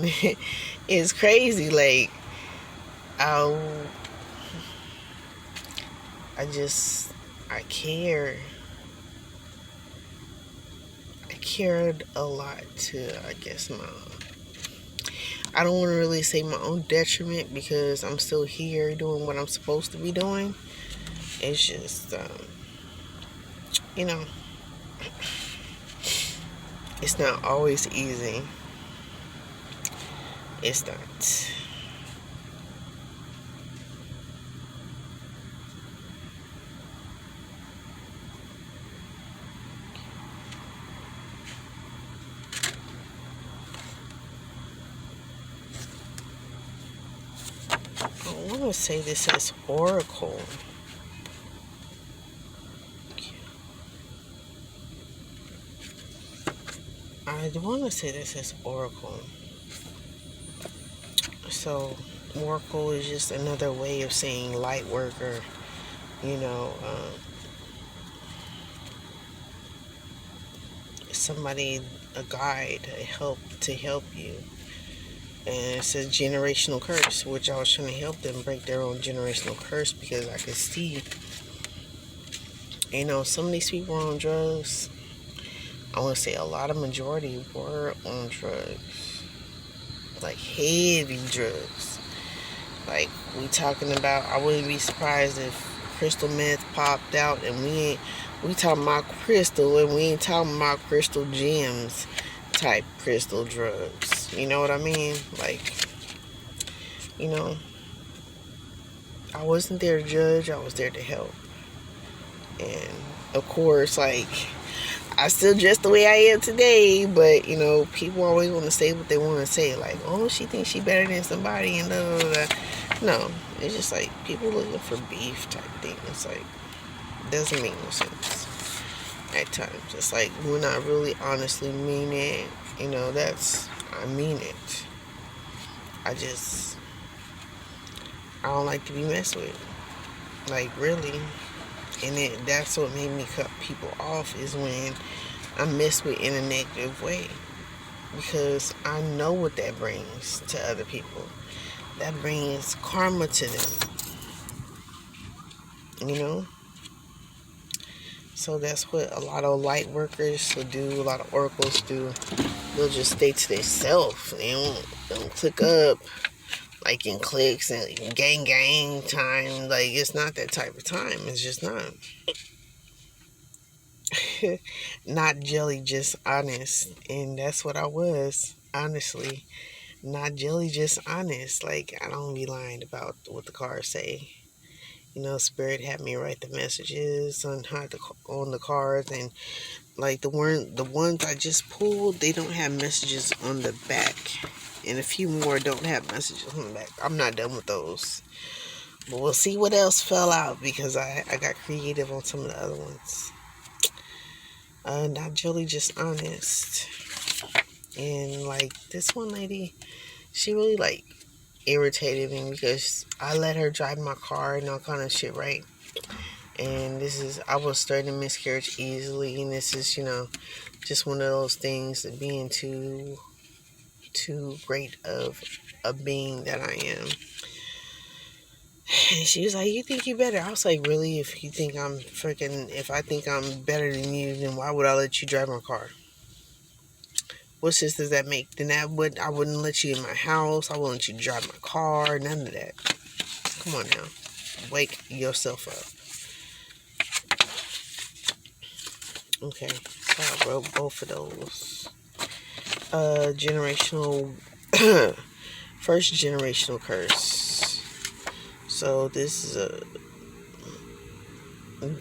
on is crazy. Like, I, I just, I care. I cared a lot to, I guess, I don't want to really say my own detriment because I'm still here doing what I'm supposed to be doing. It's just, you know, it's not always easy. It's not. I want to say this as Oracle. I want to say this as Oracle. So, Oracle is just another way of saying light worker. You know, somebody, a guide, a help to help you. And it says generational curse, which I was trying to help them break their own generational curse because I could see, some of these people are on drugs. I want to say a lot of majority were on drugs, like heavy drugs. Like we talking about, I wouldn't be surprised if crystal meth popped out, and we talking about crystal, and we ain't talking about crystal gems type crystal drugs. You know what I mean? Like, you know, I wasn't there to judge. I was there to help. And of course, like, I still dress the way I am today, but people always want to say what they want to say, like, oh, she thinks she better than somebody, and blah, blah, blah. No, it's just like people looking for beef type thing. It's like, it doesn't make no sense at times. It's like when I really honestly mean it, I mean it. I don't like to be messed with, like, really. And that's what made me cut people off, is when I mess with in a negative way, because I know what that brings to other people. That brings karma to them, you know. So that's what a lot of light workers will do. A lot of oracles do. They'll just stay to themselves. They don't click up like in clicks and gang time. Like, it's not that type of time. It's just not. Not jelly, just honest. And that's what I was, honestly. Not jelly, just honest. Like, I don't be lying about what the cards say. Spirit had me write the messages on the cards, and like the ones I just pulled, they don't have messages on the back, and a few more don't have messages on the back. I'm not done with those, but we'll see what else fell out, because I got creative on some of the other ones. Not jelly, just honest. And like this one lady, she really like irritated me because I let her drive my car and all kind of shit, right? And I was starting to miscarriage easily, and this is, just one of those things of being too great of a being that I am. And she was like, "You think you better?" I was like, "Really? If I think I'm better than you, then why would I let you drive my car? What sense does that make? Then I wouldn't let you in my house. I wouldn't let you drive my car. None of that. Come on now, wake yourself up." Okay, so I wrote both of those. Generational, first generational curse. So this is a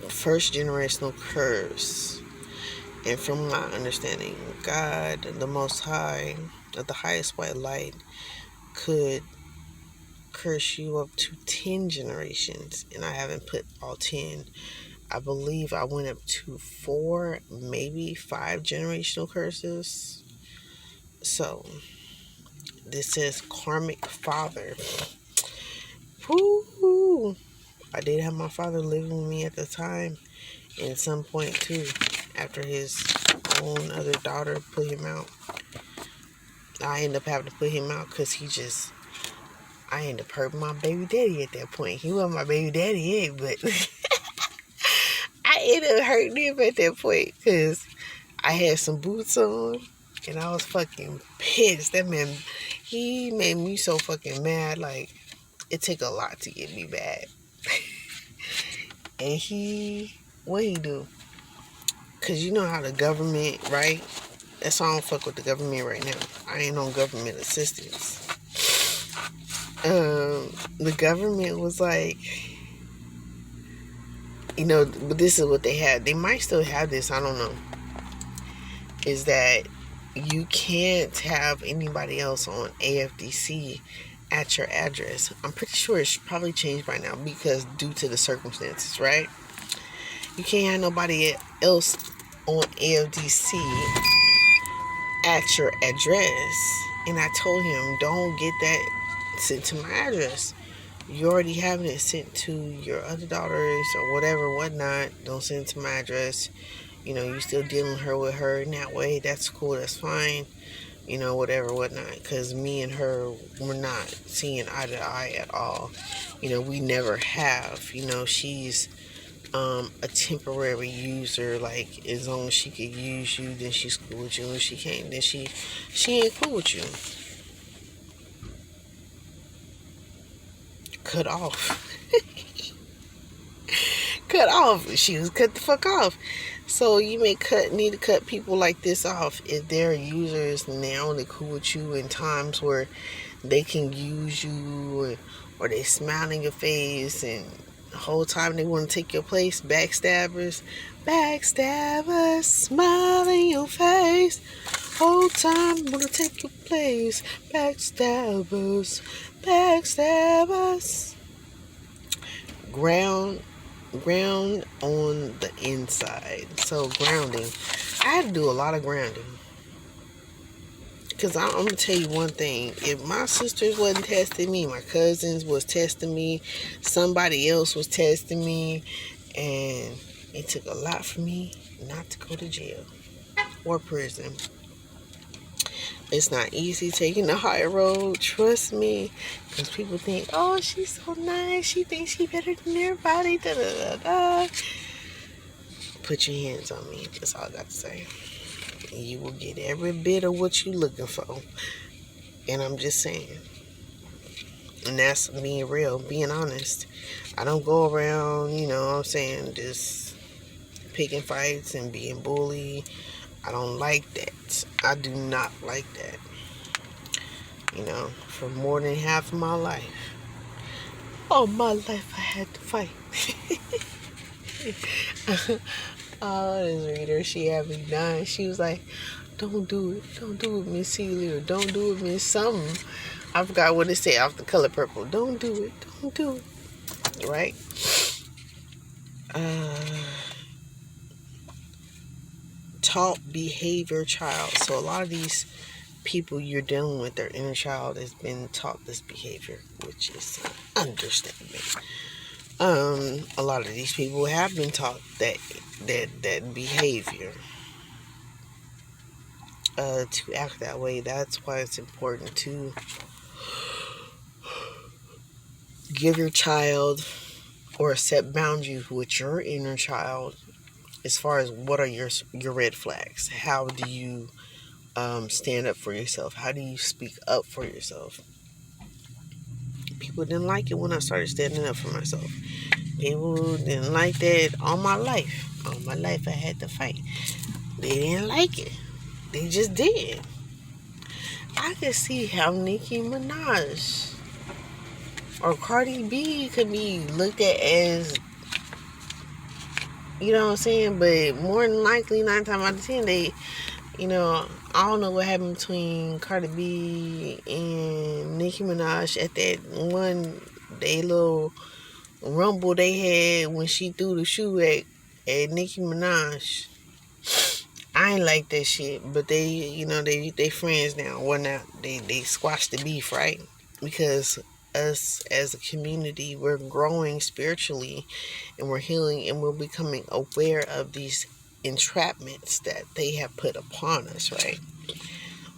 first generational curse. And from my understanding, God, the Most High, the highest white light, could curse you up to 10 generations. And I haven't put all 10. I believe I went up to 4, maybe 5 generational curses. So, this says karmic father. Woo! I did have my father living with me at the time, and at some point too, after his own other daughter put him out. I ended up having to put him out because I ended up hurting my baby daddy at that point. He wasn't my baby daddy yet, but I ended up hurting him at that point because I had some boots on and I was fucking pissed. That man, he made me so fucking mad. Like, it took a lot to get me mad. And what he do? Because you know how the government, right? That's why I don't fuck with the government right now. I ain't on government assistance. The government was like, but this is what they had. They might still have this, I don't know. Is that you can't have anybody else on AFDC at your address. I'm pretty sure it's probably changed by now because due to the circumstances, right? You can't have nobody else on AFDC at your address. And I told him, don't get that sent to my address. You already having it sent to your other daughters or whatever, whatnot. Don't send it to my address. You still dealing with her in that way. That's cool. That's fine. Whatever, whatnot. Because me and her, we're not seeing eye to eye at all. We never have. She's a temporary user. Like, as long as she could use you, then she's cool with you. If she can't, then she ain't cool with you. Cut off. Cut off. She was cut the fuck off. So you need to cut people like this off if they're users and they're only cool with you in times where they can use you or they smile in your face and the whole time they want to take your place. Backstabbers, smile in your face. Whole time want to take your place. Backstabbers. Ground on the inside. So grounding. I had to do a lot of grounding. Because I'm going to tell you one thing. If my sisters wasn't testing me, my cousins was testing me, somebody else was testing me, and it took a lot for me not to go to jail or prison. It's not easy taking the high road, trust me. Because people think, oh, she's so nice. She thinks she's better than everybody. Da, da, da, da. Put your hands on me. That's all I got to say. You will get every bit of what you're looking for. And I'm just saying. And that's being real, being honest. I don't go around, just picking fights and being bullied. I don't like that. I do not like that. For more than half of my life. All my life I had to fight. Oh, this reader, she had me dying. She was like, don't do it. Don't do it, Miss Celia. Or don't do it, Miss something. I forgot what it said off The Color Purple. Don't do it. Don't do it. Right? Taught behavior child. So a lot of these people you're dealing with, their inner child has been taught this behavior, which is an understatement. A lot of these people have been taught that behavior, to act that way. That's why it's important to give your child or set boundaries with your inner child as far as what are your red flags. How do you stand up for yourself? How do you speak up for yourself? People didn't like it when I started standing up for myself. People didn't like that all my life. All my life I had to fight. They didn't like it. They just did. I could see how Nicki Minaj or Cardi B could be looked at as, you know what I'm saying? But more than likely, 9 times out of 10, they, I don't know what happened between Cardi B and Nicki Minaj at that one day little rumble they had when she threw the shoe at Nicki Minaj. I ain't like that shit, but they friends now. Well, now they squashed the beef, right? Because us as a community, we're growing spiritually and we're healing and we're becoming aware of these entrapments that they have put upon us, right?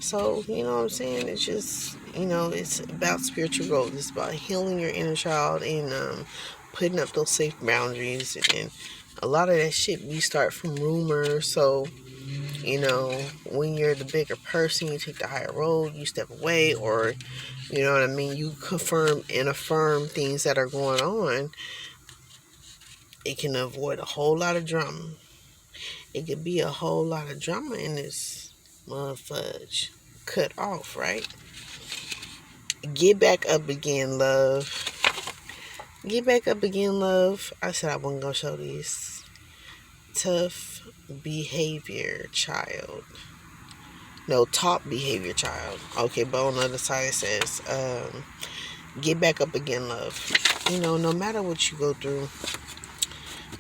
So, you know what I'm saying? It's just, it's about spiritual growth. It's about healing your inner child and putting up those safe boundaries. And a lot of that shit, we start from rumors. So, when you're the bigger person, you take the higher road, you step away, or, you know what I mean? You confirm and affirm things that are going on. It can avoid a whole lot of drama. It could be a whole lot of drama in this motherfudge. Cut off, right? Get back up again, love. Get back up again, love. I said I wasn't gonna show these. Tough behavior child. No, top behavior child. Okay, but on the other side it says, get back up again, love. No matter what you go through,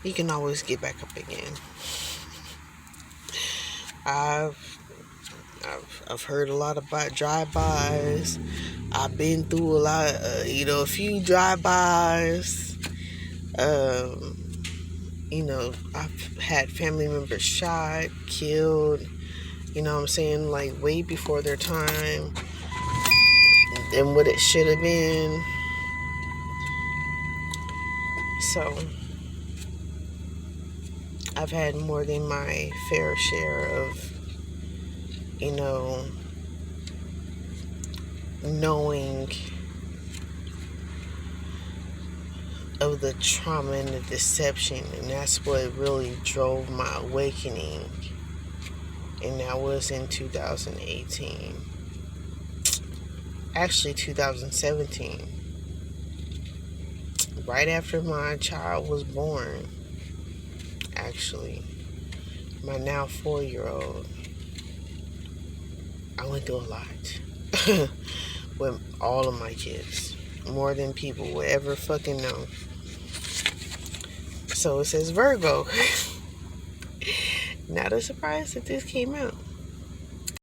you can always get back up again. I've heard a lot about drive-bys. I've been through a few drive-bys. I've had family members shot, killed, you know what I'm saying, like way before their time than what it should have been. So, I've had more than my fair share of, knowing of the trauma and the deception, and that's what really drove my awakening. And that was in 2018. Actually, 2017. Right after my child was born. Actually, my now 4-year-old. I went through a lot with all of my kids. More than people would ever fucking know. So it says Virgo. Not a surprise that this came out.